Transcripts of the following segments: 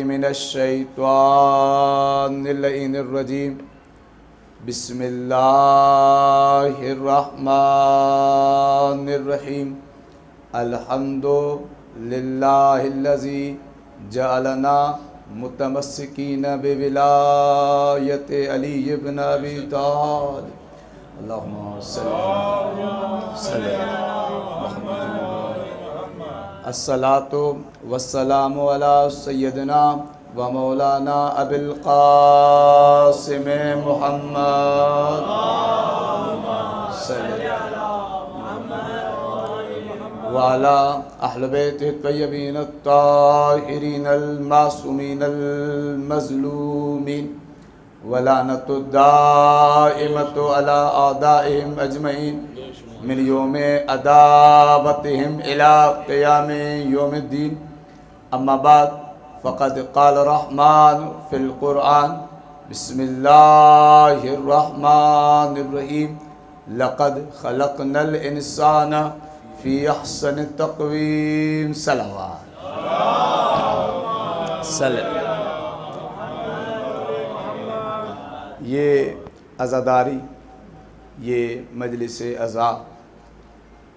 من الشیطان اللعین الرجیم بسم اللہ الرحمن الرحیم الحمد للہ الذی جعلنا متمسکین بولایت علی بن ابی طالب اللہم صلی الصلاۃ والسلام علی سیدنا و مولانا ابی القاسم محمد صلی وعلى اہل بیتہ الطیبین الطاہرین المعصومین المظلومین ولعنۃ الدائمۃ علی اعدائہم اجمعین من یوم عداوتہم الی قیام یوم الدین اما بعد فقد قال الرحمن فی القرآن بسم اللہ الرحمن الرحیم لقد خلقنا الانسان فی احسن تقویم صلوات یہ عزاداری، یہ مجلس عزا،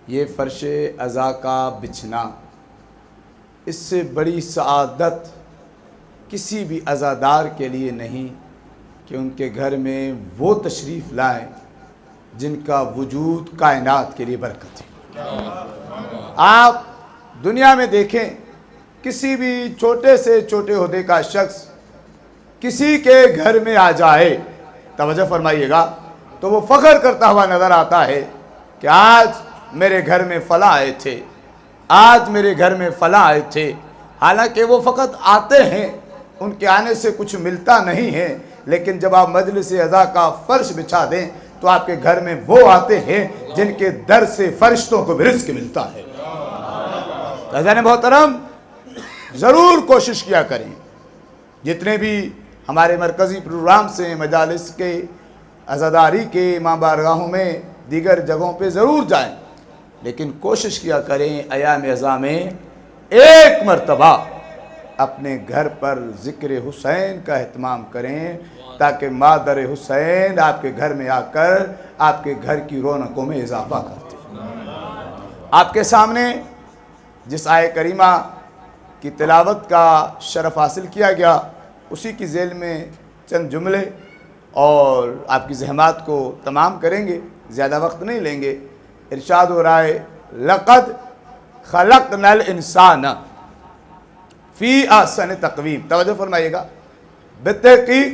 یہ فرش عزا کا بچھنا، اس سے بڑی سعادت کسی بھی عزادار کے لیے نہیں کہ ان کے گھر میں وہ تشریف لائیں جن کا وجود کائنات کے لیے برکت ہے۔ آپ دنیا میں دیکھیں، کسی بھی چھوٹے سے چھوٹے عہدے کا شخص کسی کے گھر میں آ جائے، توجہ فرمائیے گا، تو وہ فخر کرتا ہوا نظر آتا ہے کہ آج میرے گھر میں فلاں آئے تھے، آج میرے گھر میں فلاں آئے تھے، حالانکہ وہ فقط آتے ہیں، ان کے آنے سے کچھ ملتا نہیں ہے، لیکن جب آپ مجلس عزا کا فرش بچھا دیں تو آپ کے گھر میں وہ آتے ہیں جن کے در سے فرشتوں کو بھی رزق ملتا ہے۔ عزیزان محترم، ضرور کوشش کیا کریں، جتنے بھی ہمارے مرکزی پروگرام سے مجالس کے عزاداری کے ماں بارگاہوں میں دیگر جگہوں پہ ضرور جائیں، لیکن کوشش کیا کریں ایام عزا میں ایک مرتبہ اپنے گھر پر ذکر حسین کا اہتمام کریں، تاکہ مادر حسین آپ کے گھر میں آ کر آپ کے گھر کی رونقوں میں اضافہ کرتے ہیں۔ آپ کے سامنے جس آیہ کریمہ کی تلاوت کا شرف حاصل کیا گیا، اسی کی ذیل میں چند جملے اور آپ کی زحمات کو تمام کریں گے، زیادہ وقت نہیں لیں گے۔ ارشاد ہو رہا ہے لقد خلقنا الانسان فی احسن تقویم، توجہ فرمائیے گا، بالتحقیق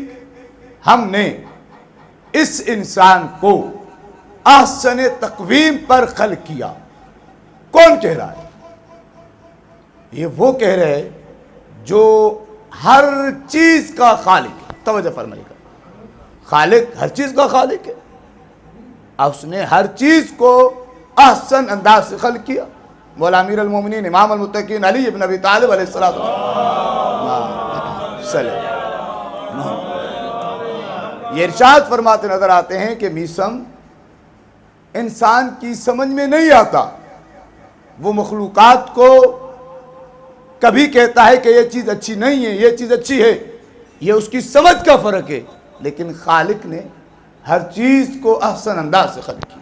ہم نے اس انسان کو احسن تقویم پر خلق کیا۔ کون کہہ رہا ہے؟ یہ وہ کہہ رہے ہیں جو ہر چیز کا خالق ہے، توجہ فرمائیے گا، خالق ہر چیز کا خالق ہے، اس نے ہر چیز کو احسن انداز سے خلق کیا۔ مولا امیر المومنین امام المتقین علی بن ابی طالب علیہ السلام یہ ارشاد فرماتے نظر آتے ہیں کہ میسم انسان کی سمجھ میں نہیں آتا، وہ مخلوقات کو کبھی کہتا ہے کہ یہ چیز اچھی نہیں ہے، یہ چیز اچھی ہے، یہ اس کی سمجھ کا فرق ہے، لیکن خالق نے ہر چیز کو احسن انداز سے خلق کیا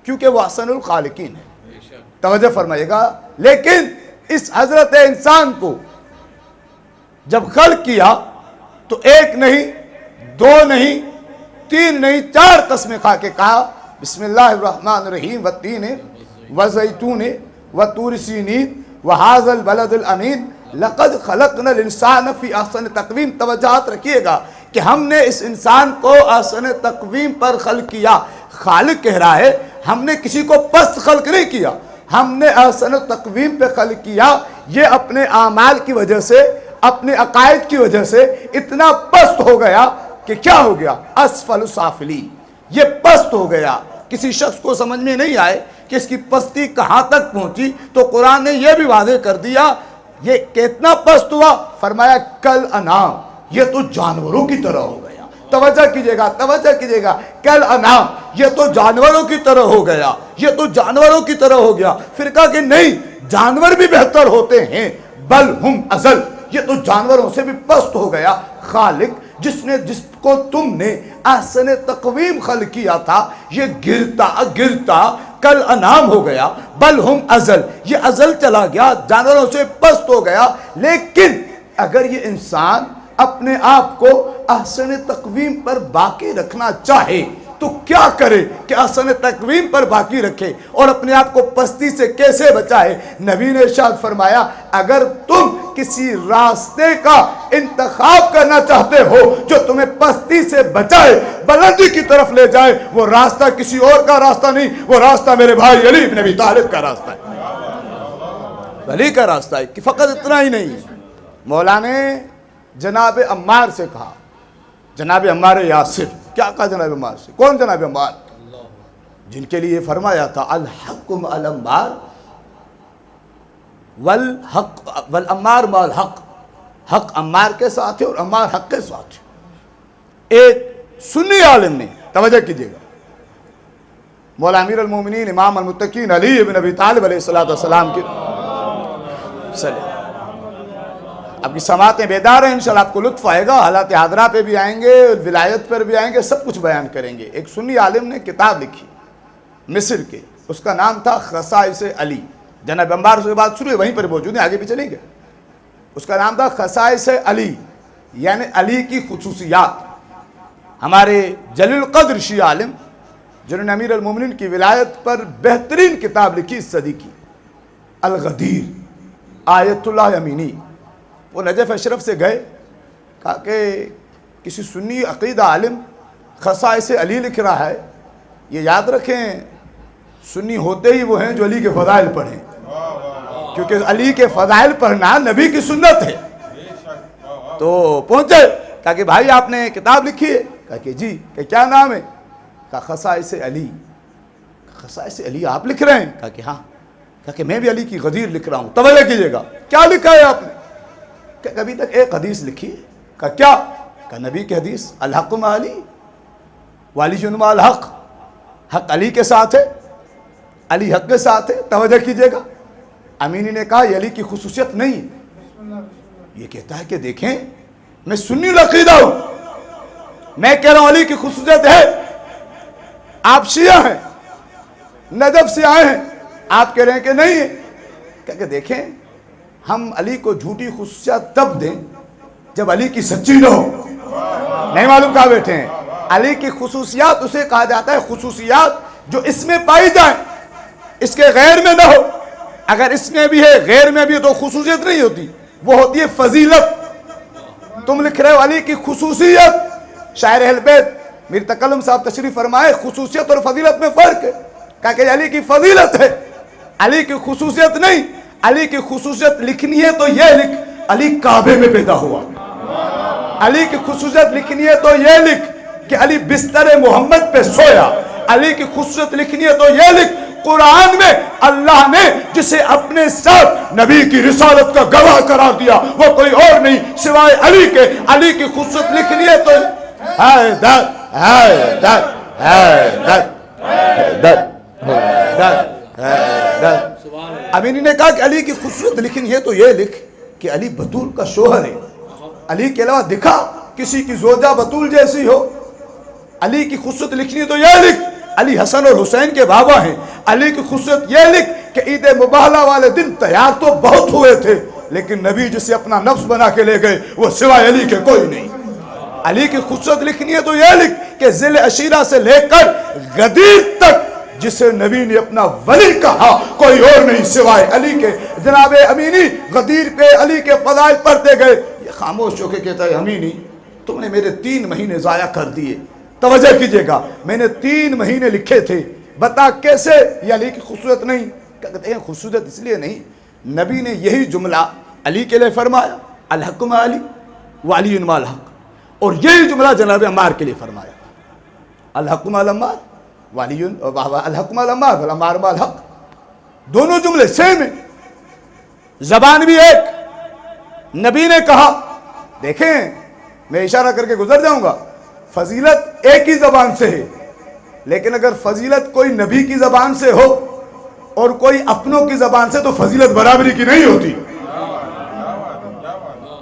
کیونکہ وہ احسن الخالقین ہے۔ توجہ فرمائیے گا، لیکن اس حضرت انسان کو جب خلق کیا تو ایک نہیں، دو نہیں، تین نہیں، چار قسمیں کھا کے کہا بسم اللہ الرحمن الرحیم والتین والزیتون وطور سینین وہذا البلد الامین لقد خلقنا الانسان فی احسن تقویم۔ توجہات رکھیے گا کہ ہم نے اس انسان کو احسن تقویم پر خلق کیا۔ خالق کہہ رہا ہے ہم نے کسی کو پست خلق نہیں کیا، ہم نے احسن تقویم پہ خلق کیا۔ یہ اپنے اعمال کی وجہ سے، اپنے عقائد کی وجہ سے اتنا پست ہو گیا کہ کیا ہو گیا؟ اسفل سافلی، یہ پست ہو گیا۔ کسی شخص کو سمجھ میں نہیں آئے کہ اس کی پستی کہاں تک پہنچی تو قرآن نے یہ بھی واضح کر دیا یہ کتنا پست ہوا، فرمایا کل انام، یہ تو جانوروں کی طرح ہو گیا۔ توجہ کیجئے گا، توجہ کیجئے گا، کل انام، یہ تو جانوروں کی طرح ہو گیا، یہ تو جانوروں کی طرح ہو گیا۔ پھر کہا کہ نہیں، جانور بھی بہتر ہوتے ہیں، بل ہم ازل، یہ تو جانوروں سے بھی پست ہو گیا۔ خالق جس کو تم نے احسن تقویم خلق کیا تھا، یہ گرتا گرتا کل انعام ہو گیا، بل ہم ازل، یہ ازل چلا گیا، جانوروں سے پست ہو گیا۔ لیکن اگر یہ انسان اپنے آپ کو احسن تقویم پر باقی رکھنا چاہے تو کیا کرے کہ احسن تقویم پر باقی رکھے اور اپنے آپ کو پستی سے کیسے بچائے؟ نبی نے ارشاد فرمایا اگر تم کسی راستے کا انتخاب کرنا چاہتے ہو جو تمہیں پستی سے بچائے، بلندی کی طرف لے جائے، وہ راستہ کسی اور کا راستہ نہیں، وہ راستہ میرے بھائی علی بن ابی طالب کا راستہ ہے، علی کا راستہ ہے۔ کہ فقط اتنا ہی نہیں، مولا نے جناب عمار سے کہا، جناب عمار یاسر، کیا کہا جناب عمار سے؟ کون جناب عمار؟ جن کے لیے فرمایا تھا الحق مع العمار والعمار مع الحق، حق عمار کے ساتھ ہے اور عمار حق کے ساتھ ہے۔ ایک سنی عالم نے، توجہ کیجئے گا، مولا امیر المومنین امام المتقین علی بن ابی طالب علیہ السلام کی صلی آپ کی سماعتیں بیدار ہیں، انشاءاللہ آپ کو لطف آئے گا، حالات حاضرہ پہ بھی آئیں گے، ولایت پر بھی آئیں گے، سب کچھ بیان کریں گے۔ ایک سنی عالم نے کتاب لکھی مصر کے، اس کا نام تھا خصائص علی، جناب عمار سے بات شروع ہے وہیں پر موجود ہیں، آگے بھی چلیں گے۔ اس کا نام تھا خصائص علی، یعنی علی کی خصوصیات۔ ہمارے جلیل القدر شیعہ عالم جنہوں نے امیر المومنین کی ولایت پر بہترین کتاب لکھی اس صدی کی، الغدیر آیت اللہ امینی، وہ نجف اشرف سے گئے، کہا کہ کسی سنی عقیدہ عالم خصائص علی لکھ رہا ہے، یہ یاد رکھیں سنی ہوتے ہی وہ ہیں جو علی کے فضائل پڑھیں، کیونکہ علی کے فضائل پڑھنا نبی کی سنت ہے۔ تو پہنچے، کہا کہ بھائی آپ نے کتاب لکھی ہے؟ کہا کہ جی۔ کہ کیا نام ہے؟ کہا خصائص علی۔ خصائص علی آپ لکھ رہے ہیں؟ کہا کہ ہاں۔ کہا کہ میں بھی علی کی غدیر لکھ رہا ہوں، توجہ کیجئے گا، کیا لکھا ہے آپ نے؟ کہ کبھی تک ایک حدیث لکھی ہے۔ کہا کیا؟ کہا نبی کی حدیث الحق مع علی وعلی مع الحق، حق علی کے ساتھ ہے، علی حق کے ساتھ ہے، توجہ کیجئے گا۔ امینی نے کہا یہ علی کی خصوصیت نہیں، یہ کہتا ہے کہ دیکھیں میں سنی العقیدہ ہوں، میں کہہ رہا ہوں علی کی خصوصیت ہے، آپ شیعہ ہیں، نجف سے آئے ہیں، آپ کہہ رہے ہیں کہ نہیں ہے۔ کہ دیکھیں ہم علی کو جھوٹی خصوصیات تب دیں جب علی کی سچی نہ ہو، نہیں معلوم کہاں بیٹھے ہیں۔ علی کی خصوصیات اسے کہا جاتا ہے خصوصیات جو اس میں پائی جائیں، اس کے غیر میں نہ ہو۔ اگر اس میں بھی ہے غیر میں بھی تو خصوصیت نہیں ہوتی، وہ ہوتی ہے فضیلت۔ تم لکھ رہے ہو علی کی خصوصیت، شاعر اہل بیت میر تکلم صاحب تشریف فرمائے خصوصیت اور فضیلت میں فرق ہے، کہا کہ علی کی فضیلت ہے، علی کی خصوصیت نہیں۔ علی کی خصوصیت لکھنی ہے تو یہ لکھ علی کعبے میں پیدا ہوا، علی کی خصوصیت لکھنی ہے تو یہ لکھ کہ علی بستر محمد پہ سویا، علی کی خصوصیت لکھنی ہے تو یہ لکھ قرآن میں اللہ نے جسے اپنے ساتھ نبی کی رسالت کا گواہ قرار دیا وہ کوئی اور نہیں سوائے علی کے۔ علی کی خصوصیت لکھنی ہے تو حیدر حیدر حیدر حیدر حیدر حیدر۔ امینی نے کہا کہ علی کی خصوصیت لکھنی ہے تو یہ لکھ کہ علی بطول کا شوہر ہے، علی کے علاوہ دکھا کسی کی زوجہ بطول جیسی ہو۔ علی کی خصوصیت لکھنی ہے تو یہ لکھ علی حسن اور حسین کے بابا ہیں۔ علی کی خصوصیت یہ لکھ کہ عید مباہلہ والے دن تیار تو بہت ہوئے تھے لیکن نبی جسے اپنا نفس بنا کے لے گئے وہ سوائے علی کے کوئی نہیں۔ علی کی خصوصیت لکھنی ہے تو یہ لکھ کہ ذیل عشیرہ سے لے کر غدیر تک جسے نبی نے اپنا ولی کہا کوئی اور نہیں سوائے علی کے۔ جناب امینی غدیر پہ علی کے فضائل پڑھتے گئے، یہ خاموش ہو کے کہتا ہے امینی تم نے میرے 3 مہینے ضائع کر دیے، توجہ کیجئے گا، میں نے 3 مہینے لکھے تھے، بتا کیسے؟ یہ علی کی خصوصیت نہیں۔ کہتے ہیں خصوصیت اس لیے نہیں، نبی نے یہی جملہ علی کے لیے فرمایا الحق مع علی وعلی مع الحق، اور یہی جملہ جناب عمار کے لیے فرمایا الحق مع العمار وعلی الحق مع العمار والعمار مع الحق۔ دونوں جملے سیم ہیں، زبان بھی ایک۔ نبی نے کہا دیکھیں میں اشارہ کر کے گزر جاؤں گا، فضیلت ایک ہی زبان سے ہے، لیکن اگر فضیلت کوئی نبی کی زبان سے ہو اور کوئی اپنوں کی زبان سے تو فضیلت برابری کی نہیں ہوتی۔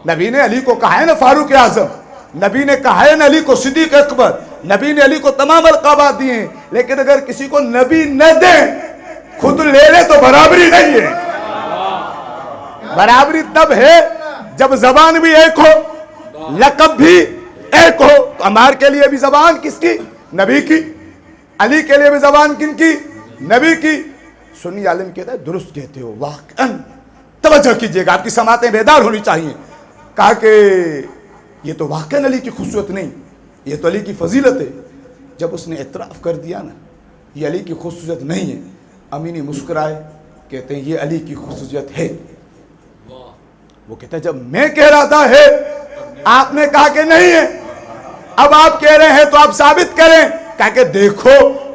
نبی نے علی کو کہا ہے نا فاروق اعظم، نبی نے کہا ہے نا علی کو صدیق اکبر، نبی نے علی کو تمام القابات دیے ہیں، لیکن اگر کسی کو نبی نہ دیں خود لے لے تو برابری نہیں ہے۔ برابری تب ہے جب زبان بھی ایک ہو، لقب بھی ایک ہو۔ تو عمار کے لیے بھی زبان کس کی؟ نبی کی۔ علی کے لیے بھی زبان کن کی؟ نبی کی۔ سنی عالم کہتا ہے درست کہتے ہو، واقعاً توجہ کیجئے گا، آپ کی سماعتیں بیدار ہونی چاہیے۔ کہا کہ یہ تو واقعاً علی کی خصوصیت نہیں، یہ تو علی کی فضیلت ہے۔ جب اس نے اعتراف کر دیا نا یہ علی کی خصوصیت نہیں ہے، امینی مسکرائے، کہتے ہیں یہ علی کی خصوصیت ہے۔ وہ کہتا ہے جب میں کہہ رہا تھا ہے، آپ نے کہا کہ نہیں ہے، اب آپ کہہ رہے ہیں تو آپ ثابت کریں۔ کہا کہ دیکھو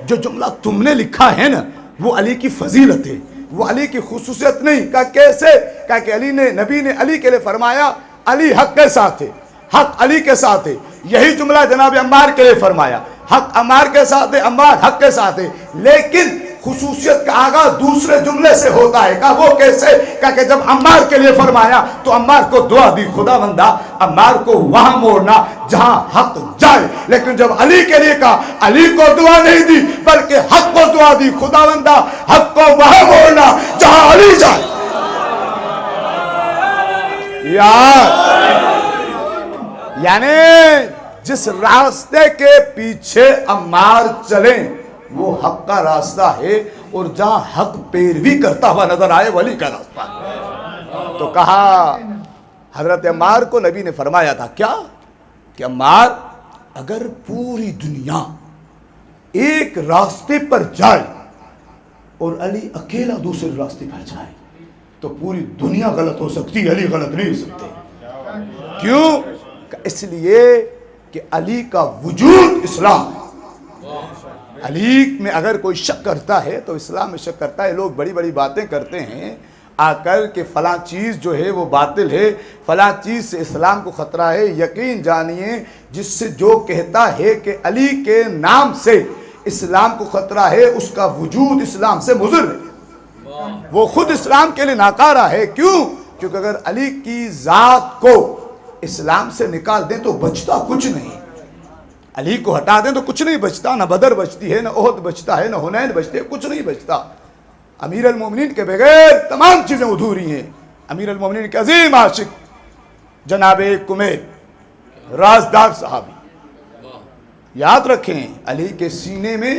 جو جملہ تم نے لکھا ہے نا وہ علی کی فضیلت ہے، وہ علی کی خصوصیت نہیں۔ کہا کیسے؟ کہا کہ نبی نے علی کے لیے فرمایا علی حق کے ساتھ ہے، حق علی کے ساتھ ہے۔ یہی جملہ جناب عمار کے لیے فرمایا، حق عمار کے ساتھ ہے، عمار حق کے ساتھ ہے۔ لیکن خصوصیت کا آغاز دوسرے جملے سے ہوتا ہے۔ کہا وہ کیسے؟ کہا کہ جب عمار کے لیے فرمایا تو عمار کو دعا دی، خدا بندہ عمار کو وہاں موڑنا جہاں حق جائے۔ لیکن جب علی کے لیے کہا علی کو دعا نہیں دی بلکہ حق کو دعا دی، خدا بندہ حق کو وہاں موڑنا جہاں علی جائے۔ یعنی جس راستے کے پیچھے عمار چلیں وہ حق کا راستہ ہے، اور جہاں حق پیروی کرتا ہوا نظر آئے ولی کا راستہ ہے۔ تو کہا حضرت عمار کو نبی نے فرمایا تھا کیا کہ عمار اگر پوری دنیا ایک راستے پر جائے اور علی اکیلا دوسرے راستے پر جائے تو پوری دنیا غلط ہو سکتی، علی غلط نہیں ہو سکتے۔ کیوں؟ اس لیے کہ علی کا وجود اسلام ہے۔ علی میں اگر کوئی شک کرتا ہے تو اسلام میں شک کرتا ہے۔ لوگ بڑی بڑی باتیں کرتے ہیں آ کر کہ فلاں چیز جو ہے وہ باطل ہے، فلاں چیز سے اسلام کو خطرہ ہے۔ یقین جانیے جس سے جو کہتا ہے کہ علی کے نام سے اسلام کو خطرہ ہے اس کا وجود اسلام سے مضر ہے، وہ خود اسلام کے لیے ناکارہ ہے۔ کیوں؟ کیونکہ اگر علی کی ذات کو اسلام سے نکال دیں تو بچتا کچھ نہیں، علی کو ہٹا دیں تو کچھ نہیں بچتا، نہ بدر بچتی ہے، نہ احد بچتا ہے، نہ حنین بچتے ہے، کچھ نہیں بچتا۔ امیر المومنین کے بغیر تمام چیزیں ادھوری ہیں۔ امیر المومنین کے عظیم عاشق جناب کمیل رازدار صحابی، یاد رکھیں علی کے سینے میں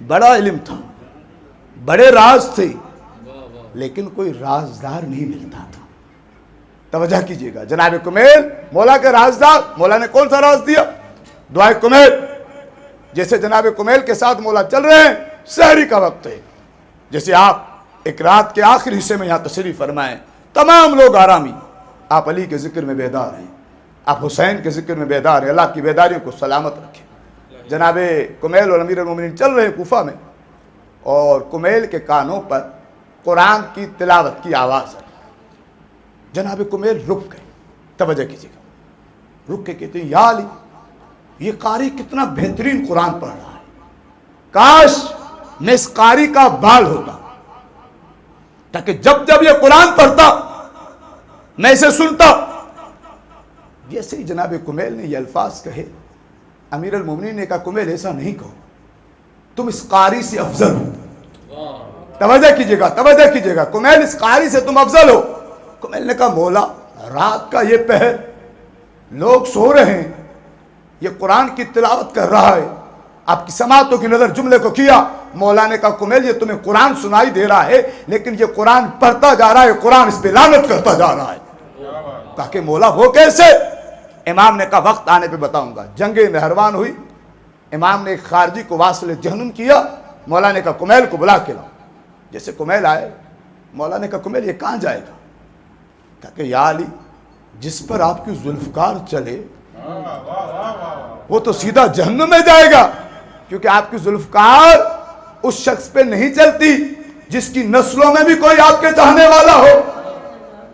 بڑا علم تھا، بڑے راز تھے، لیکن کوئی رازدار نہیں ملتا تھا۔ توجہ کیجئے گا، جناب کمیل مولا کے رازدار، مولا نے کون سا راز دیا؟ دعائے کمیل۔ جیسے جناب کمیل کے ساتھ مولا چل رہے ہیں، سحری کا وقت ہے، جیسے آپ ایک رات کے آخری حصے میں یہاں تشریف فرمائیں، تمام لوگ آرامی، آپ علی کے ذکر میں بیدار ہیں، آپ حسین کے ذکر میں بیدار ہیں، اللہ کی بیداریوں کو سلامت رکھیں۔ جناب کمیل اور امیر المومنین چل رہے ہیں کوفہ میں، اور کمیل کے کانوں پر قرآن کی تلاوت کی آواز ہے۔ جناب کمیل رک گئے، توجہ کیجیے گا، رک کے کہتے ہیں یا علی یہ قاری کتنا بہترین قرآن پڑھ رہا ہے، کاش میں اس قاری کا بال ہوتا تاکہ جب جب یہ قرآن پڑھتا میں اسے سنتا۔ جیسے ہی جناب کمیل نے یہ الفاظ کہے، امیر المومنین نے کہا کمیل ایسا نہیں کہو، تم اس قاری سے افضل ہو۔ توجہ کیجیے گا، توجہ کیجیے گا، کمیل اس قاری سے تم افضل ہو۔ کمیل نے کہا مولا رات کا یہ پہر لوگ سو رہے ہیں، یہ قرآن کی تلاوت کر رہا ہے، آپ کی سماعتوں کی نظر جملے کو کیا۔ مولا نے کہا کمیل یہ تمہیں قرآن سنائی دے رہا ہے لیکن یہ قرآن پڑھتا جا رہا ہے، قرآن اس پہ لعنت کرتا جا رہا ہے۔ کہا کہ مولا وہ کیسے؟ امام نے کہا وقت آنے پہ بتاؤں گا۔ جنگ نہروان ہوئی، امام نے ایک خارجی کو واصل جہنم کیا، مولا نے کہا کمیل کو بلا کے لاؤ۔ جیسے کمیل آئے، مولا نے کہا کمیل یہ کہاں جائے گا؟ کہا کہ یا علی جس پر آپ کی ذوالفقار چلے وہ تو سیدھا جہنم میں جائے گا، کیونکہ آپ کی ذوالفقار اس شخص پہ نہیں چلتی جس کی نسلوں میں بھی کوئی آپ کے چاہنے والا ہو،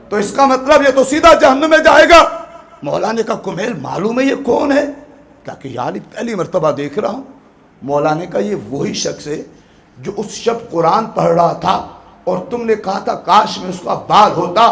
تو اس کا مطلب یہ تو سیدھا جہنم میں جائے گا۔ مولا نے کہا کمیل معلوم ہے یہ کون ہے؟ کہا کہ یا علی پہلی مرتبہ دیکھ رہا ہوں۔ مولا نے کہا یہ وہی شخص ہے جو اس شب قرآن پڑھ رہا تھا اور تم نے کہا تھا کاش میں اس کا بال ہوتا۔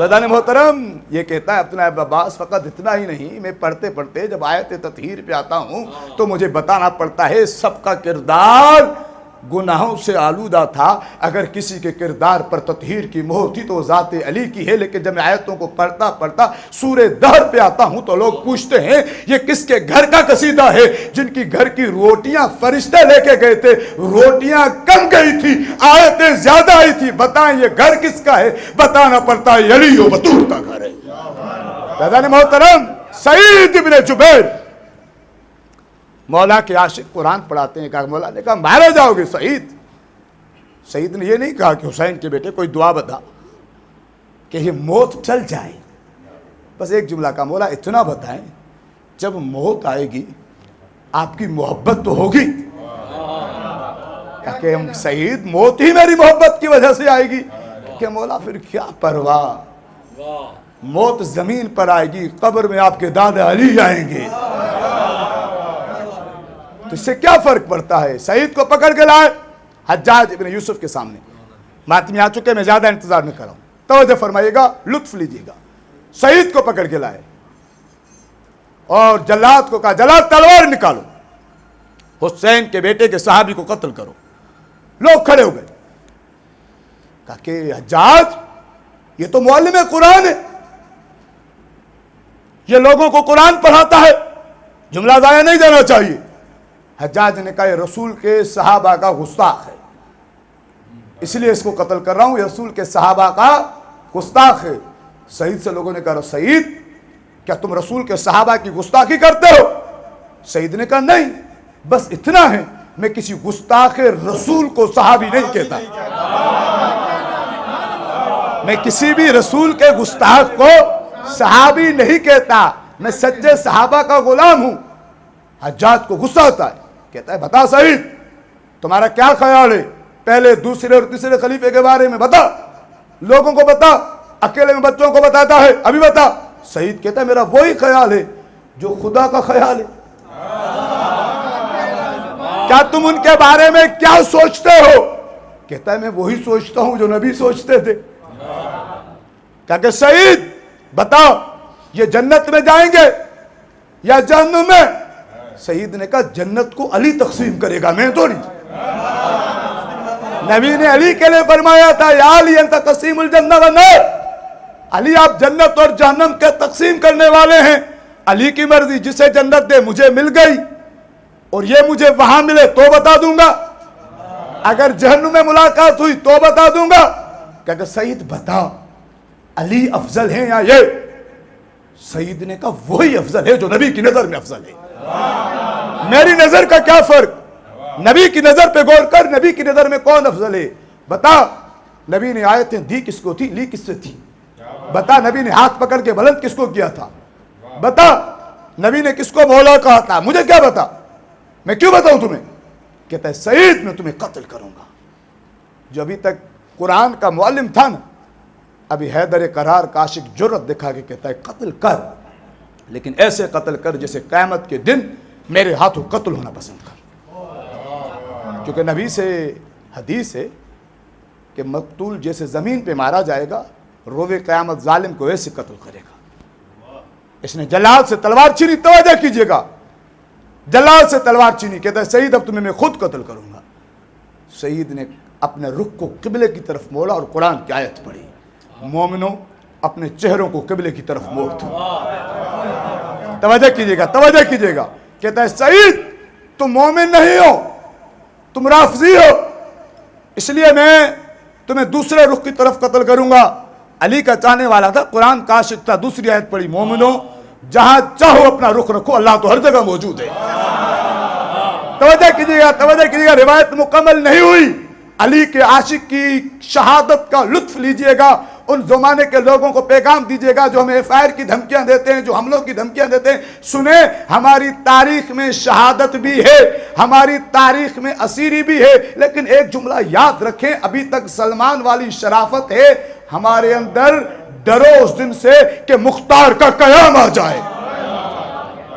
دادان محترم یہ کہتا ہے عبداللہ ابن عباس فقط اتنا ہی نہیں، میں پڑھتے پڑھتے جب آیت تطہیر پہ آتا ہوں تو مجھے بتانا پڑتا ہے سب کا کردار گناہوں سے آلودہ تھا، اگر کسی کے کردار پر تطہیر کی مہر تھی تو ذات علی کی ہے۔ لیکن جب میں آیتوں کو پڑھتا سورہ دہر پہ آتا ہوں تو لوگ پوچھتے ہیں یہ کس کے گھر کا قصیدہ ہے؟ جن کی گھر کی روٹیاں فرشتے لے کے گئے تھے، روٹیاں کم گئی تھی، آیتیں زیادہ آئی تھی، بتائیں یہ گھر کس کا ہے؟ بتانا پڑتا ہے علی و بطول کا گھر ہے۔ دادان محترم سعید ابن جبیر مولا کے عاشق قرآن پڑھاتے ہیں، کہا مولا نے کہا مارا جاؤ گے سعید نے یہ نہیں کہا کہ حسین کے بیٹے کوئی دعا بتا کہ یہ موت چل جائے، بس ایک جملہ کا مولا اتنا بتائیں جب موت آئے گی آپ کی محبت تو ہوگی؟ کہ سعید موت ہی میری محبت کی وجہ سے آئے گی کہ مولا پھر کیا پرواہ، موت زمین پر آئے گی، قبر میں آپ کے دادا علی آئیں گے، تو اس سے کیا فرق پڑتا ہے؟ سعید کو پکڑ کے لائے حجاج ابن یوسف کے سامنے، ماتمی آ چکے، میں زیادہ انتظار نہ کراؤں، توجہ فرمائیے گا، لطف لیجیے گا۔ سعید کو پکڑ کے لائے اور جلاد کو کہا جلاد تلوار نکالو، حسین کے بیٹے کے صحابی کو قتل کرو۔ لوگ کھڑے ہو گئے، کہا کہ حجاج یہ تو معلم قرآن ہے، یہ لوگوں کو قرآن پڑھاتا ہے، جملہ ضائع نہیں دینا چاہیے۔ حجاج نے کہا یہ رسول کے صحابہ کا گستاخ ہے، اس لیے اس کو قتل کر رہا ہوں، یہ رسول کے صحابہ کا گستاخ ہے۔ سعید سے لوگوں نے کہا سعید کیا تم رسول کے صحابہ کی گستاخی کرتے ہو؟ سعید نے کہا نہیں، بس اتنا ہے میں کسی گستاخ رسول کو صحابی نہیں کہتا، میں کسی بھی رسول کے گستاخ کو صحابی نہیں کہتا، میں سچے صحابہ کا غلام ہوں۔ حجاج کو غصہ آتا ہے، کہتا ہے بتا سعید تمہارا کیا خیال ہے پہلے دوسرے اور تیسرے خلیفے کے بارے میں، بتا، لوگوں کو بتا، اکیلے میں بچوں کو بتاتا ہے، ابھی بتا۔ سعید کہتا ہے میرا وہی خیال ہے جو خدا کا خیال ہے۔ کیا تم ان کے بارے میں کیا سوچتے ہو؟ کہتا ہے میں وہی سوچتا ہوں جو نبی سوچتے تھے۔ کہا کہ سعید بتا یہ جنت میں جائیں گے یا جہنم میں؟ سعید نے کہا جنت کو علی تقسیم کرے گا، میں تو نہیں۔ نبی نے علی کے لیے فرمایا تھا یا علی انت تقسیم الجنہ والنار، علی آپ جنت اور جہنم کے تقسیم کرنے والے ہیں، علی کی مرضی، جسے جنت دے مجھے مل گئی اور یہ مجھے وہاں ملے تو بتا دوں گا، اگر جہنم میں ملاقات ہوئی تو بتا دوں گا۔ کہ سعید بتا علی افضل ہیں یا یہ؟ سعید نے کہا وہی افضل ہے جو نبی کی نظر میں افضل ہے، میری نظر کا کیا فرق، نبی کی نظر پہ غور کر، نبی کی نظر میں کون افضل ہے بتا۔ نبی نے آیتیں دی کس کو تھی، لی کس سے تھی؟ بتا۔ نبی نے ہاتھ پکڑ کے بلند کس کو کیا تھا؟ بتا۔ نبی نے کس کو مولا کہا تھا؟ مجھے کیا بتا، میں کیوں بتاؤں تمہیں؟ کہتا ہے سعید میں تمہیں قتل کروں گا۔ جو ابھی تک قرآن کا معلم تھا نا، ابھی حیدر کرار کا عاشق جرأت دکھا کے کہتا ہے قتل کر، لیکن ایسے قتل کر جیسے قیامت کے دن میرے ہاتھوں قتل ہونا پسند کر۔ کیونکہ نبی سے حدیث ہے کہ مقتول جیسے زمین پہ مارا جائے گا، روز قیامت ظالم کو ایسے قتل کرے گا۔ اس نے جلال سے تلوار چھینی، توجہ کیجئے گا، جلال سے تلوار چھینی، کہتا ہے سعید اب تمہیں میں خود قتل کروں گا۔ سعید نے اپنے رخ کو قبلے کی طرف موڑا اور قرآن کی آیت پڑھی، مومنوں اپنے چہروں کو قبلے کی طرف موڑ دو۔ توجہ کیجئے گا، توجہ کیجئے گا، کہتا ہے سعید تم مومن نہیں ہو، تم رافضی ہو، اس لیے میں تمہیں دوسرے رخ کی طرف قتل کروں گا۔ علی کا چاہنے والا تھا، قرآن کا عاشق تھا، دوسری آیت پڑھی مومنوں جہاں چاہو اپنا رخ رکھو، اللہ تو ہر جگہ موجود ہے۔ توجہ کیجئے گا، توجہ کیجئے گا، روایت مکمل نہیں ہوئی، علی کے عاشق کی شہادت کا لطف لیجئے گا، ان زمانے کے لوگوں کو پیغام دیجئے گا جو ہمیں فائر کی دھمکیاں دیتے ہیں، جو حملوں کی دھمکیاں دیتے ہیں، سنیں ہماری تاریخ میں شہادت بھی ہے، ہماری تاریخ میں اسیری بھی ہے، لیکن ایک جملہ یاد رکھیں، ابھی تک سلمان والی شرافت ہے ہمارے اندر، ڈرو اس دن سے کہ مختار کا قیام آ جائے،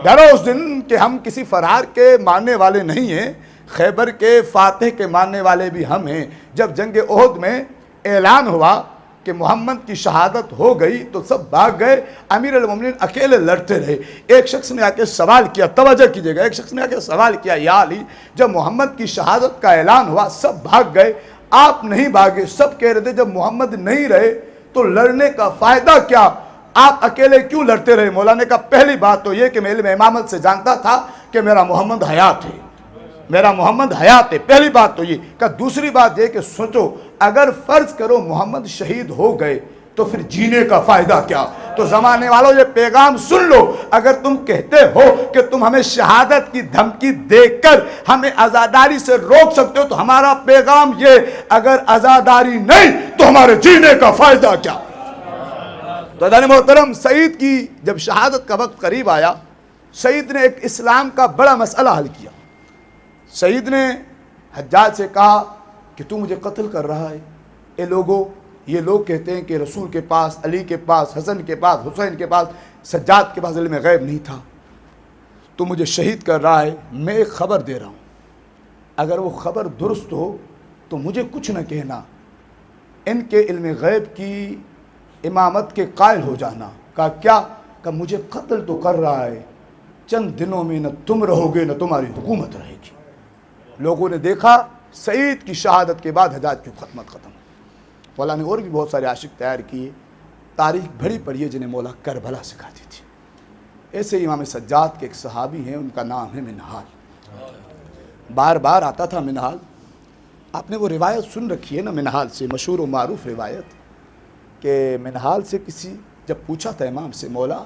ڈرو اس دن کہ ہم کسی فرار کے ماننے والے نہیں ہیں، خیبر کے فاتح کے ماننے والے بھی ہم ہیں۔ جب جنگ احد میں اعلان ہوا کہ محمد کی شہادت ہو گئی تو سب بھاگ گئے، امیر المومنین اکیلے لڑتے رہے۔ ایک شخص نے آ کے سوال کیا، توجہ کیجئے گا، ایک شخص نے آ کے سوال کیا، یا علی جب محمد کی شہادت کا اعلان ہوا سب بھاگ گئے، آپ نہیں بھاگے؟ سب کہہ رہے تھے جب محمد نہیں رہے تو لڑنے کا فائدہ کیا، آپ اکیلے کیوں لڑتے رہے؟ مولا نے کہا پہلی بات تو یہ کہ میں علم امامت سے جانتا تھا کہ میرا محمد حیات ہے، میرا محمد حیات ہے، پہلی بات تو یہ کہ دوسری بات یہ کہ سوچو اگر فرض کرو محمد شہید ہو گئے تو پھر جینے کا فائدہ کیا؟ تو زمانے والوں یہ پیغام سن لو، اگر تم کہتے ہو کہ تم ہمیں شہادت کی دھمکی دے کر ہمیں عزاداری سے روک سکتے ہو تو ہمارا پیغام یہ، اگر عزاداری نہیں تو ہمارے جینے کا فائدہ کیا؟ تو عزیزان محترم، سعید کی جب شہادت کا وقت قریب آیا، سعید نے ایک اسلام کا بڑا مسئلہ حل کیا۔ سعید نے حجاج سے کہا کہ تو مجھے قتل کر رہا ہے، اے لوگو یہ لوگ کہتے ہیں کہ رسول کے پاس، علی کے پاس، حسن کے پاس، حسین کے پاس، سجاد کے پاس علم غیب نہیں تھا، تو مجھے شہید کر رہا ہے، میں ایک خبر دے رہا ہوں، اگر وہ خبر درست ہو تو مجھے کچھ نہ کہنا، ان کے علم غیب کی امامت کے قائل ہو جانا۔ کہا کیا؟ کہ مجھے قتل تو کر رہا ہے، چند دنوں میں نہ تم رہو گے نہ تمہاری حکومت رہے گی۔ لوگوں نے دیکھا سعید کی شہادت کے بعد حجاج کی خدمت ختم۔ مولا نے اور بھی بہت سارے عاشق تیار کیے، تاریخ بھری پڑھی ہے جنہیں مولا کربلا سکھاتی تھی۔ ایسے امام سجاد کے ایک صحابی ہیں، ان کا نام ہے منہال، بار بار آتا تھا منہال۔ آپ نے وہ روایت سن رکھی ہے نا منہال سے، مشہور و معروف روایت کہ منہال سے کسی جب پوچھا تھا امام سے، مولا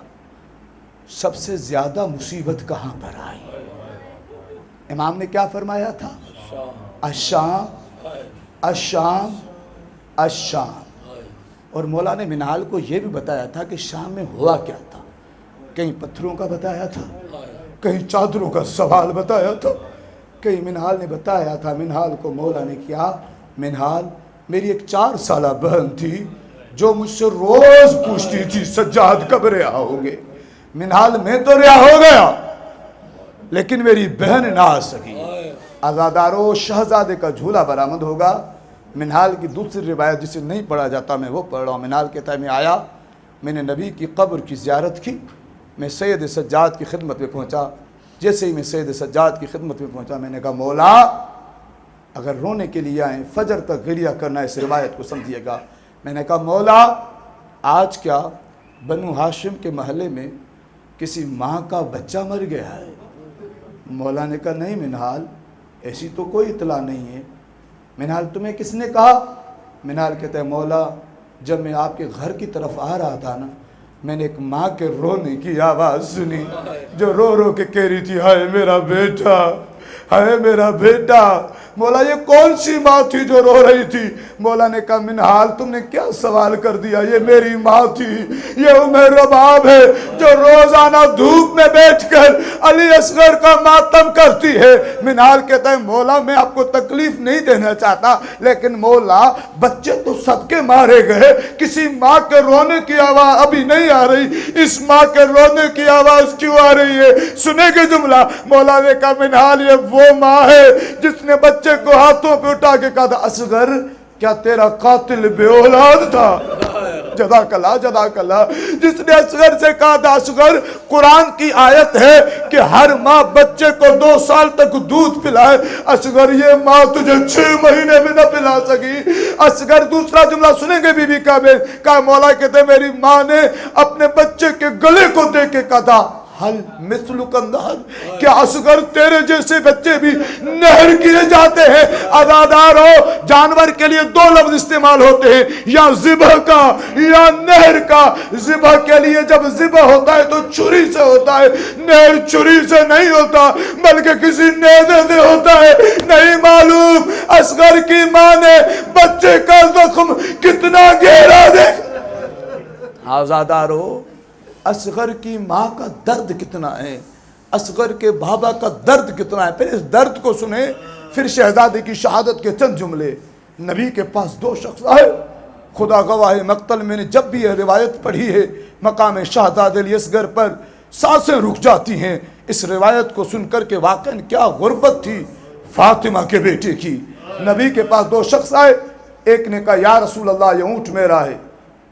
سب سے زیادہ مصیبت کہاں پر آئی؟ امام نے کیا فرمایا تھا؟ الشام الشام الشام۔ اور مولا نے منہال کو یہ بھی بتایا تھا کہ شام میں ہوا کیا تھا، کہیں پتھروں کا بتایا تھا، کہیں چادروں کا سوال بتایا تھا، کہیں منہال نے بتایا تھا۔ منہال کو مولا نے کیا، منہال میری ایک 4 سالہ بہن تھی جو مجھ سے روز پوچھتی تھی سجاد کب رہا ہوگے؟ منہال میں تو رہا ہو گیا لیکن میری بہن نہ آ سکی۔ عزادارو شہزادے کا جھولا برآمد ہوگا۔ منہال کی دوسری روایت جسے نہیں پڑھا جاتا میں وہ پڑھ رہا ہوں۔ منہال کہتا ہے میں آیا، میں نے نبی کی قبر کی زیارت کی، میں سید سجاد کی خدمت میں پہنچا۔ جیسے ہی میں سید سجاد کی خدمت میں پہنچا میں نے کہا مولا اگر رونے کے لیے آئیں فجر تک گریہ کرنا، اس روایت کو سمجھیے گا۔ میں نے کہا مولا آج کیا بنو ہاشم کے محلے میں کسی ماں کا بچہ مر گیا ہے؟ مولا نے کہا نہیں منہال، ایسی تو کوئی اطلاع نہیں ہے۔ منہال تمہیں کس نے کہا؟ منہال کہتا ہے مولا جب میں آپ کے گھر کی طرف آ رہا تھا نا، میں نے ایک ماں کے رونے کی آواز سنی جو رو رو کے کہہ رہی تھی ہائے میرا بیٹا، ہائے میرا بیٹا۔ مولا یہ کون سی ماں تھی جو رو رہی تھی؟ مولا نے کہا منہال تم نے کیا سوال کر دیا، یہ میری ماں تھی، یہ عمر رباب ہے جو روزانہ دھوپ میں بیٹھ کر علی اصغر کا ماتم کرتی ہے۔ منہال کہتا ہے مولا میں آپ کو تکلیف نہیں دینا چاہتا لیکن مولا بچے تو سب کے مارے گئے، کسی ماں کے رونے کی آواز ابھی نہیں آ رہی، اس ماں کے رونے کی آواز کیوں آ رہی ہے؟ سنے گے جملہ؟ مولا نے کہا منہال یہ وہ ماں ہے جس نے بچے کو ہاتھوں پہ اٹھا کے کہا تھا اصغر کیا تیرا قاتل بے اولاد تھا؟ جزاک اللہ جزاک اللہ۔ جس نے اصغر سے کہا تھا اصغر قرآن کی آیت ہے کہ ہر ماں بچے کو 2 سال تک دودھ پلائے، اصغر یہ ماں تجھے 6 مہینے میں نہ پلا سکی۔ اصغر دوسرا جملہ سنیں گے بی بی کا میں کہا مولا کہتے میری ماں نے اپنے بچے کے گلے کو دیکھ کے کہا تھا حل مثلک النہر، کیا اصغر تیرے جیسے بچے بھی نہر کیے جاتے ہیں؟ عزادارو جانور کے لیے 2 لفظ استعمال ہوتے ہیں، یا ذبح کا یا نہر کا۔ ذبح کے لیے جب ذبح ہوتا ہے تو چھری سے ہوتا ہے، نہر چھری سے نہیں ہوتا بلکہ کسی نیزے سے ہوتا ہے۔ نہیں معلوم اصغر کی ماں نے بچے کا زخم کتنا گہرا دیکھا۔ عزادارو اصغر کی ماں کا درد کتنا ہے، اصغر کے بابا کا درد کتنا ہے۔ پھر اس درد کو سنیں، پھر شہزادے کی شہادت کے چند جملے۔ نبی کے پاس 2 شخص آئے، خدا گواہ مقتل میں نے جب بھی یہ روایت پڑھی ہے مقام شہزادے علی اصغر پر سانسیں رک جاتی ہیں اس روایت کو سن کر کہ واقعاً کیا غربت تھی فاطمہ کے بیٹے کی۔ نبی کے پاس 2 شخص آئے، ایک نے کہا یا رسول اللہ یہ اونٹ میرا ہے،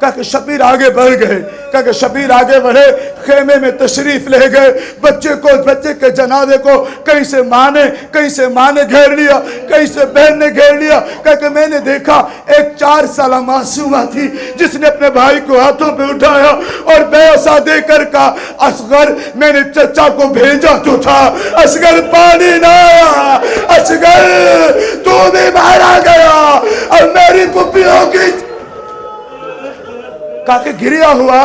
کہا کہ شبیر آگے بڑھ گئے، کہا کہ شبیر آگے بڑھے، خیمے میں تشریف لے گئے، بچے کے جنازے کو کہیں سے ماں نے گھیر لیا، کہیں سے بہن نے گھیر لیا۔ کہا کہ میں نے دیکھا ایک 4 سالہ معصومہ تھی جس نے اپنے بھائی کو ہاتھوں پہ اٹھایا اور بیوسا دے کر کہا اصغر میں نے چچا کو بھیجا تو تھا، اصغر پانی نہ آیا، اصغر تو بھی مارا گیا اور میری پھپھیوں کی۔ کہا کہ گریا ہوا،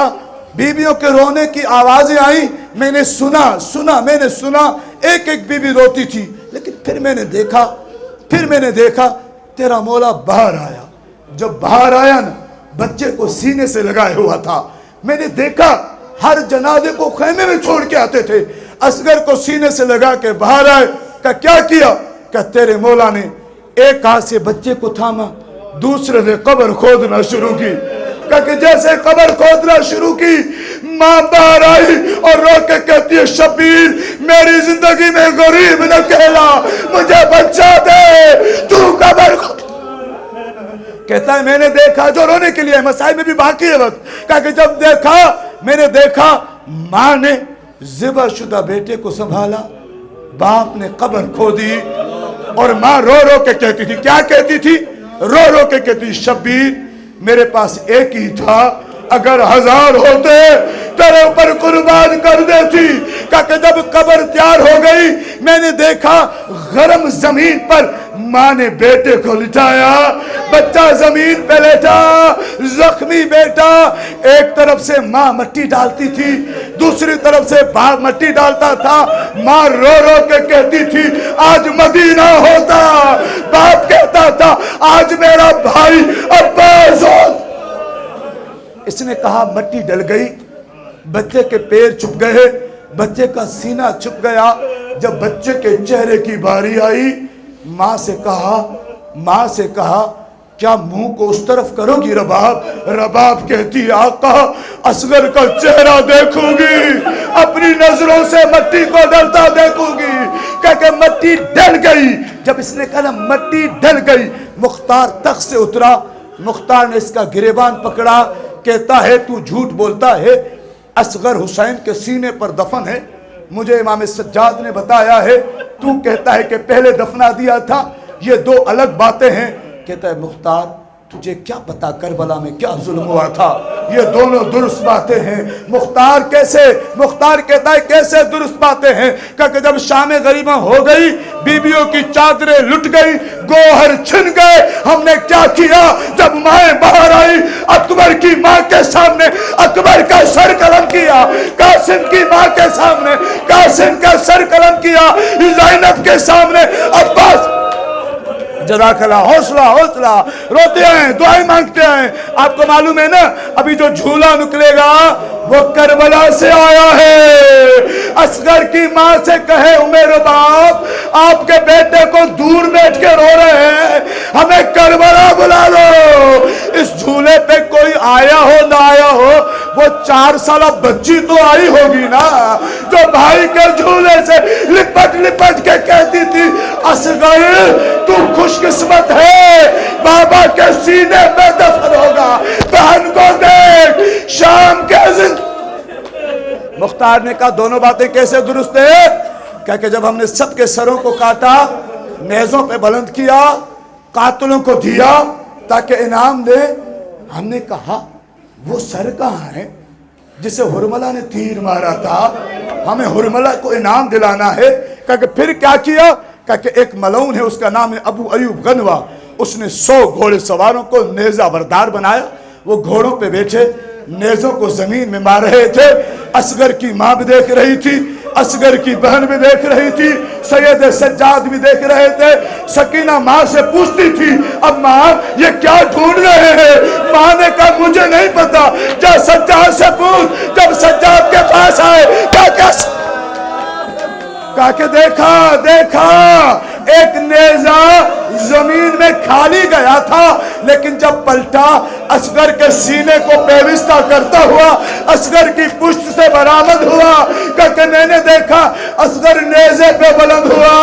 بیویوں کے رونے کی آوازیں آئیں، میں نے سنا ایک بیوی روتی تھی، لیکن پھر میں نے دیکھا تیرا مولا باہر آیا۔ جب باہر آیا نا، بچے کو سینے سے لگائے ہوا تھا، میں نے دیکھا ہر جنازے کو خیمے میں چھوڑ کے آتے تھے، اصغر کو سینے سے لگا کے باہر آئے۔ کہ کیا کیا؟ کہ تیرے مولا نے ایک ہاتھ سے بچے کو تھاما، دوسرے سے قبر کھودنا شروع کی۔ کہ جیسے قبر کھودنا شروع کی، ماں باہر آئی اور رو کے کہتی ہے شبیر میری زندگی میں غریب نہ کہلا، مجھے بچہ دے، تو قبر کھود۔ کہتا ہے میں نے دیکھا، جو رونے کے لیے مسائل میں بھی باقی ہے وقت، کہا کہ جب میں نے دیکھا ماں نے ذبح شدہ بیٹے کو سنبھالا، باپ نے قبر کھودی، اور ماں رو رو کے کہتی تھی، کیا کہتی تھی؟ رو رو کے کہتی شبیر میرے پاس ایک ہی تھا، اگر 1000 ہوتے تیرے اوپر قربان کر دیتی۔ کہ جب قبر تیار ہو گئی، میں نے دیکھا گرم زمین پر ماں نے بیٹے کو لٹایا، بچہ زمین پہ لیٹا، زخمی بیٹا۔ ایک طرف سے ماں مٹی ڈالتی تھی، دوسری طرف سے باپ مٹی ڈالتا تھا، ماں رو رو کے کہتی تھی آج مدینہ ہوتا، باپ کہتا تھا آج میرا بھائی عباس ہوتا۔ اس نے کہا مٹی ڈل گئی، بچے کے پیر چھپ گئے، بچے کا سینہ چھپ گیا۔ جب بچے کے چہرے کی باری آئی، ماں سے کہا کیا منہ کو اس طرف کرو گی رباب کہتی آقا اصغر کا چہرہ دیکھوں گی، اپنی نظروں سے مٹی کو ڈلتا دیکھوں گی۔ کہ مٹی ڈل گئی۔ جب اس نے کہا مٹی ڈل گئی، مختار تخت سے اترا، مختار نے اس کا گریبان پکڑا، کہتا ہے تو جھوٹ بولتا ہے، اصغر حسین کے سینے پر دفن ہے، مجھے امام سجاد نے بتایا ہے، تو کہتا ہے کہ پہلے دفنا دیا تھا، یہ 2 الگ باتیں ہیں۔ کہتا ہے مختار تجھے کیا پتا کربلا میں کیا ظلم ہوا تھا، یہ دونوں درست باتیں ہیں۔ مختار کہتا ہے کیسے درست باتیں ہیں؟ کہ جب شام غریبہ ہو گئی، بیویوں کی چادریں لٹ گئی، گوہر چھن گئے، ہم نے کیا کیا؟ جب مائیں باہر آئی، اکبر کی ماں کے سامنے اکبر کا سر قلم کیا، قاسم کی ماں کے سامنے قاسم کا سر قلم کیا، زینب کے سامنے عباس۔ جزاک اللہ، حوصلہ، روتے ہیں، دعائیں مانگتے ہیں۔ آپ کو معلوم ہے نا ابھی جو جھولا نکلے گا وہ کربلا سے آیا ہے۔ اصغر کی ماں سے کہے میرے باپ آپ کے بیٹے کو دور بیٹھ کے رو رہے ہیں، ہمیں کربلا بلا لو۔ اس جھولے پہ کوئی آیا ہو نہ آیا ہو، وہ 4 سالہ بچی تو آئی ہوگی نا، جو بھائی کے جھولے سے لپٹ کے کہتی تھی اصغر تو خوش قسمت ہے، بابا کے سینے پہ دفن ہوگا، بہن کو دیکھ شام کے مختار نے کہا دونوں باتیں کیسے درست ہے؟ کہ جب ہم نے سب کے سروں کو کاٹا، نیزوں پہ بلند کیا، قاتلوں کو دیا تاکہ انعام دے، ہم نے کہا وہ سر کہاں ہے جسے ہرملہ نے تیر مارا تھا، ہمیں ہرملہ کو انعام دلانا ہے۔ کہ پھر کیا کیا؟ کہ ایک ملعون ہے، اس کا نام ہے ابو ایوب غنوہ، اس نے 100 گھوڑے سواروں کو نیزہ بردار بنایا، وہ گھوڑوں پہ بیٹھے نیزوں کو زمین میں مار رہے تھے۔ اصغر کی ماں بھی دیکھ رہی تھی، اصغر کی بہن بھی دیکھ رہی تھی، سید سجاد بھی دیکھ رہے تھے۔ سکینہ ماں سے پوچھتی تھی اب ماں یہ کیا ڈھونڈ رہے ہیں؟ ماں نے کہا مجھے نہیں پتا، جا سجاد سے پوچھ۔ جب سجاد کے پاس آئے کہا کہ دیکھا ایک نیزہ زمین میں کھالی گیا تھا، لیکن جب پلٹا اصغر کے سینے کو پیوستہ کرتا ہوا اصغر کی پشت سے برآمد ہوا۔ کہ میں نے دیکھا اصغر نیزے پہ بلند ہوا،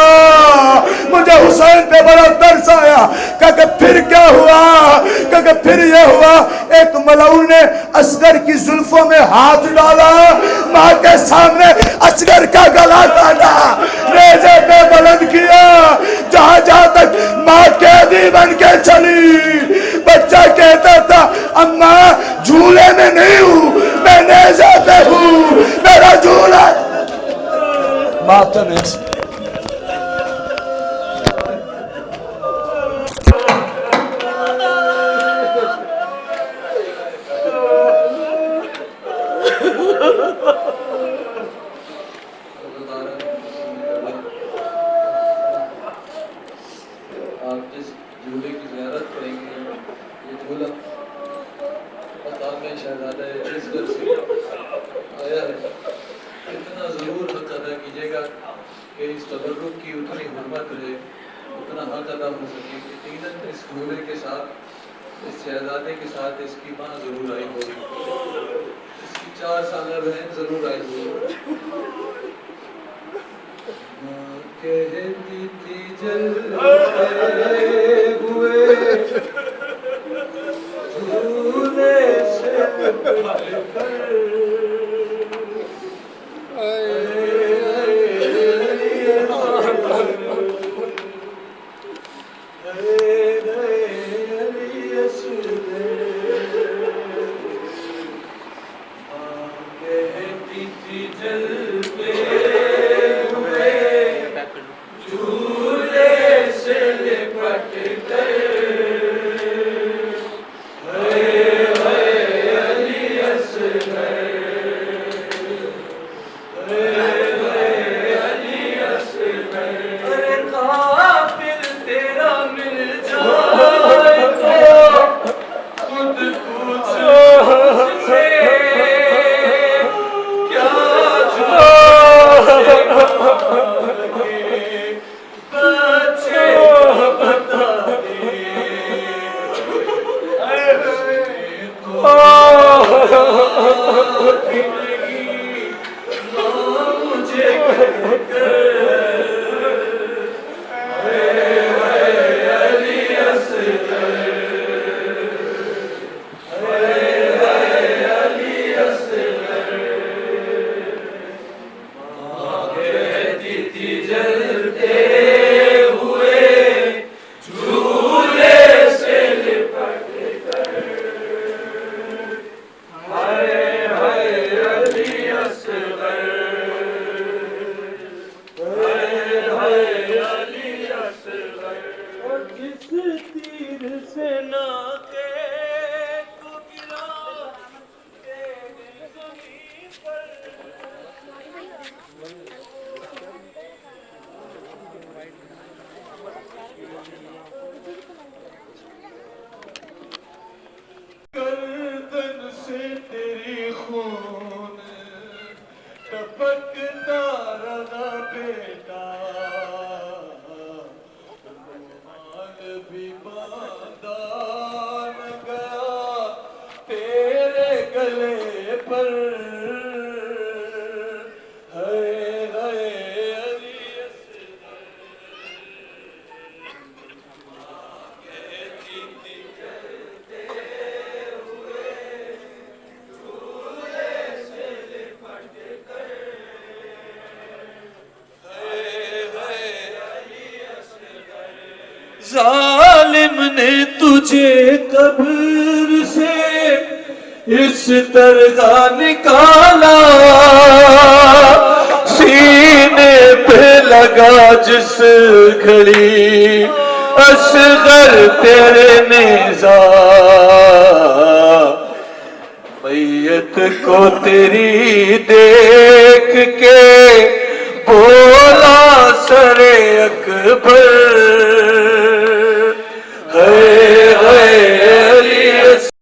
مجھے حسین پہ بڑا ترس آیا کہ پھر کیا ہوا، کہ پھر یہ ہوا ایک ملعون نے اصغر کی زلفوں میں ہاتھ ڈالا، ماں کے سامنے اصغر کا گلا کاٹا، نیزے پہ بلند کیا، جہاں جہاں تک ماں قیدی بن کے چلی۔ بچہ کہتا تھا اماں جھولے میں نہیں ہوں، میں نیزے پہ ہوں، میرا جھولا ماتم ہے۔ آپ جس جھولے کی زیارت کریں گے، یہ جھولا مقام شہزادہ اصغر سے آیا ہے، اتنا ضرور حق ادا کیجیے گا کہ اس تبرک کی اتنی حرمت رہے، اتنا حق ادا ہو سکے۔ یقیناً اس جھولے کے ساتھ، اس شہزادے کے ساتھ اس کی ماں ضرور آئی ہوگی، اس کی 4 سالہ بہن ضرور آئی ہوگی۔ ماں کہتی تھی جلتے ہوئے جھولے سے لپٹ کر، گردن سے تیری خون ٹپکتا رہا بیٹا، رومال بھی باندھا نہ گیا تیرے گلے پر، ہائے ہائے علی اصغر۔ کہتی تھی چلتے ہوئے جھولے سے لپٹ کر، ہائے ہائے علی اصغر۔ ظالم نے تجھے قبر سے اس طرح نکالا، سینے پہ لگا جس گھڑی اصغر تیرے نیزہ، میت کو تیری دیکھ کے